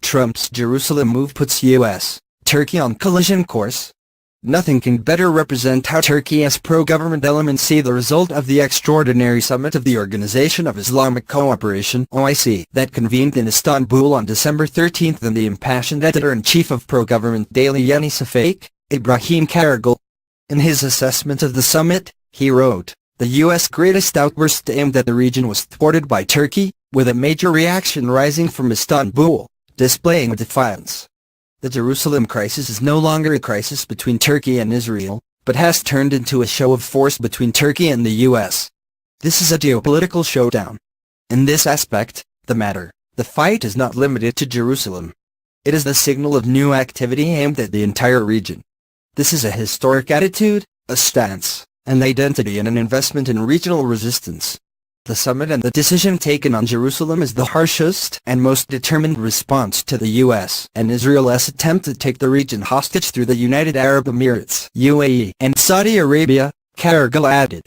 Trump's Jerusalem move puts U.S. Turkey on collision course. Nothing can better represent how Turkey's pro-government elements see the result of the extraordinary summit of the Organization of Islamic Cooperation (OIC) that convened in Istanbul on December 13 than the impassioned editor-in-chief of pro-government daily Yeni Safak, Ibrahim Karagul. In his assessment of the summit, he wrote, "The U.S. greatest outburst aimed at the region was thwarted by Turkey, with a major reaction rising from Istanbul, displaying defiance. The Jerusalem crisis is no longer a crisis between Turkey and Israel, but has turned into a show of force between Turkey and the U.S. This is a geopolitical showdown. In this aspect, the fight is not limited to Jerusalem. It is the signal of new activity aimed at the entire region. This is a historic attitude, a stance, an identity and an investment in regional resistance. The summit and the decision taken on Jerusalem is the harshest and most determined response to the U.S. and Israel's attempt to take the region hostage through the United Arab Emirates (UAE) and Saudi Arabia," Karagul added.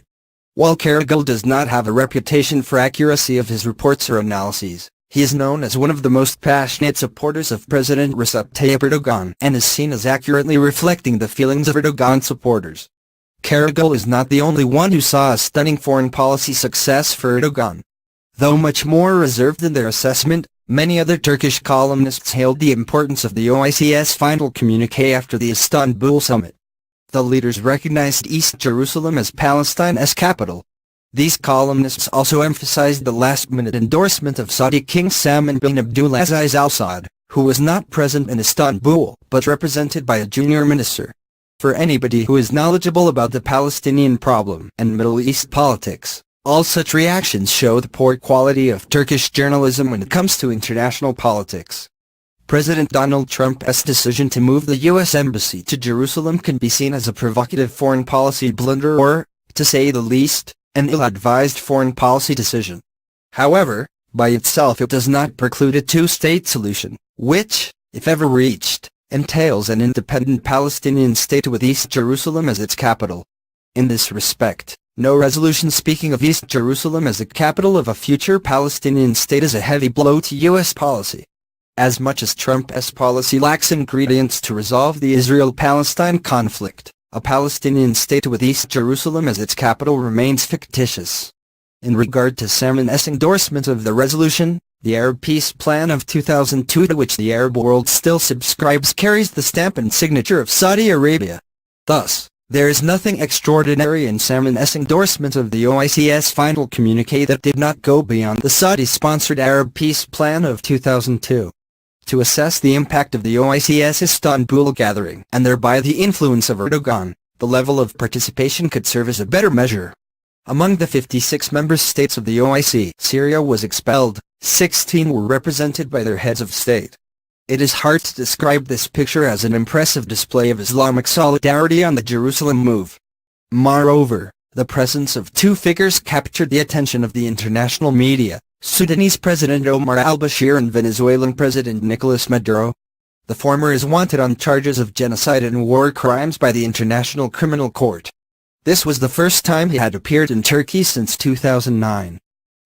While Karagul does not have a reputation for accuracy of his reports or analyses, he is known as one of the most passionate supporters of President Recep Tayyip Erdogan and is seen as accurately reflecting the feelings of Erdogan supporters. Karagul is not the only one who saw a stunning foreign policy success for Erdogan. Though much more reserved in their assessment, many other Turkish columnists hailed the importance of the OIC's final communiqué after the Istanbul summit. The leaders recognized East Jerusalem as Palestine's capital. These columnists also emphasized the last-minute endorsement of Saudi King Salman bin Abdulaziz Al Saud, who was not present in Istanbul but represented by a junior minister. For anybody who is knowledgeable about the Palestinian problem and Middle East politics, all such reactions show the poor quality of Turkish journalism when it comes to international politics. President Donald Trump's decision to move the U.S. Embassy to Jerusalem can be seen as a provocative foreign policy blunder or, to say the least, an ill-advised foreign policy decision. However, by itself it does not preclude a two-state solution, which, if ever reached, entails an independent Palestinian state with East Jerusalem as its capital. In this respect, no resolution speaking of East Jerusalem as the capital of a future Palestinian state is a heavy blow to U.S. policy. As much as Trump's policy lacks ingredients to resolve the Israel-Palestine conflict, a Palestinian state with East Jerusalem as its capital remains fictitious. In regard to Salman's endorsement of the resolution, the Arab Peace Plan of 2002 to which the Arab world still subscribes carries the stamp and signature of Saudi Arabia. Thus, there is nothing extraordinary in Salman's endorsement of the OIC's final communiqué that did not go beyond the Saudi-sponsored Arab Peace Plan of 2002. To assess the impact of the OIC's Istanbul gathering and thereby the influence of Erdogan, the level of participation could serve as a better measure. Among the 56 member states of the OIC, Syria was expelled, 16 were represented by their heads of state. It is hard to describe this picture as an impressive display of Islamic solidarity on the Jerusalem move. Moreover, the presence of two figures captured the attention of the international media, Sudanese President Omar al-Bashir and Venezuelan President Nicolas Maduro. The former is wanted on charges of genocide and war crimes by the International Criminal Court. This was the first time he had appeared in Turkey since 2009.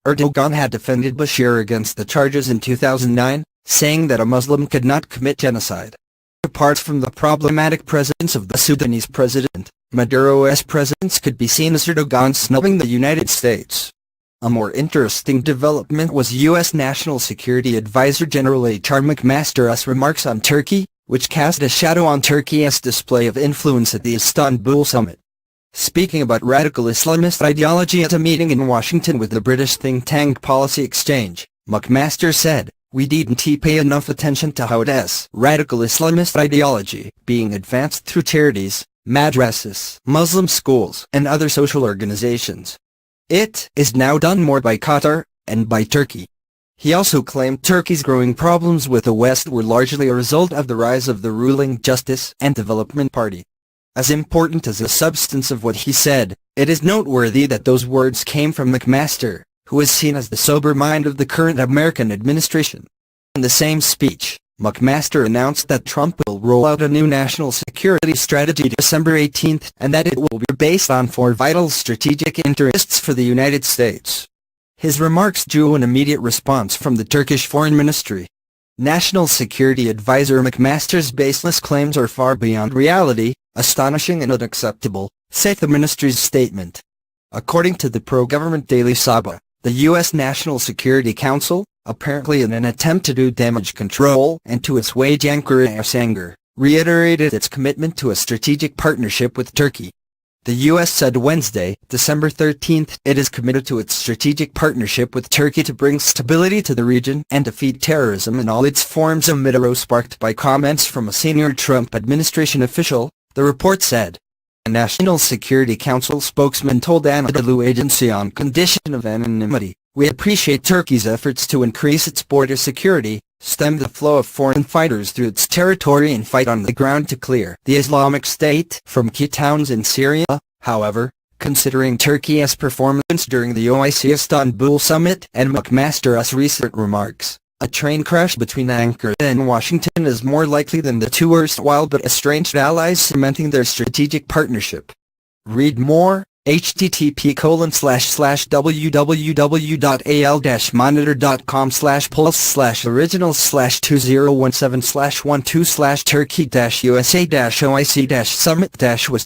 Erdogan had defended Bashir against the charges in 2009, saying that a Muslim could not commit genocide. Apart from the problematic presence of the Sudanese president, Maduro's presence could be seen as Erdogan snubbing the United States. A more interesting development was U.S. National Security Advisor General H.R. McMaster's remarks on Turkey, which cast a shadow on Turkey's display of influence at the Istanbul summit. Speaking about radical Islamist ideology at a meeting in Washington with the British think tank Policy Exchange, McMaster said, "We didn't pay enough attention to how this radical Islamist ideology being advanced through charities, madrasas, Muslim schools, and other social organizations. It is now done more by Qatar and by Turkey." He also claimed Turkey's growing problems with the West were largely a result of the rise of the ruling Justice and Development Party. As important as the substance of what he said, it is noteworthy that those words came from McMaster, who is seen as the sober mind of the current American administration. In the same speech, McMaster announced that Trump will roll out a new national security strategy December 18 and that it will be based on four vital strategic interests for the United States. His remarks drew an immediate response from the Turkish Foreign Ministry. National Security Advisor McMaster's baseless claims are far beyond reality, astonishing and unacceptable, said the ministry's statement. According to the pro-government Daily Sabah, the U.S. National Security Council, apparently in an attempt to do damage control and to assuage Ankara's anger, reiterated its commitment to a strategic partnership with Turkey. The U.S. said Wednesday, December 13, it is committed to its strategic partnership with Turkey to bring stability to the region and defeat terrorism in all its forms, amid a row sparked by comments from a senior Trump administration official, the report said. A National Security Council spokesman told Anadolu Agency on condition of anonymity, "We appreciate Turkey's efforts to increase its border security, stem the flow of foreign fighters through its territory and fight on the ground to clear the Islamic State from key towns in Syria." However, considering Turkey's performance during the OIC Istanbul summit and McMaster's recent remarks, a train crash between Ankara and Washington is more likely than the two erstwhile but estranged allies cementing their strategic partnership. Read more, http://www.al-monitor.com/pulse/originals/2017/12/turkey-usa-oic-summit-was-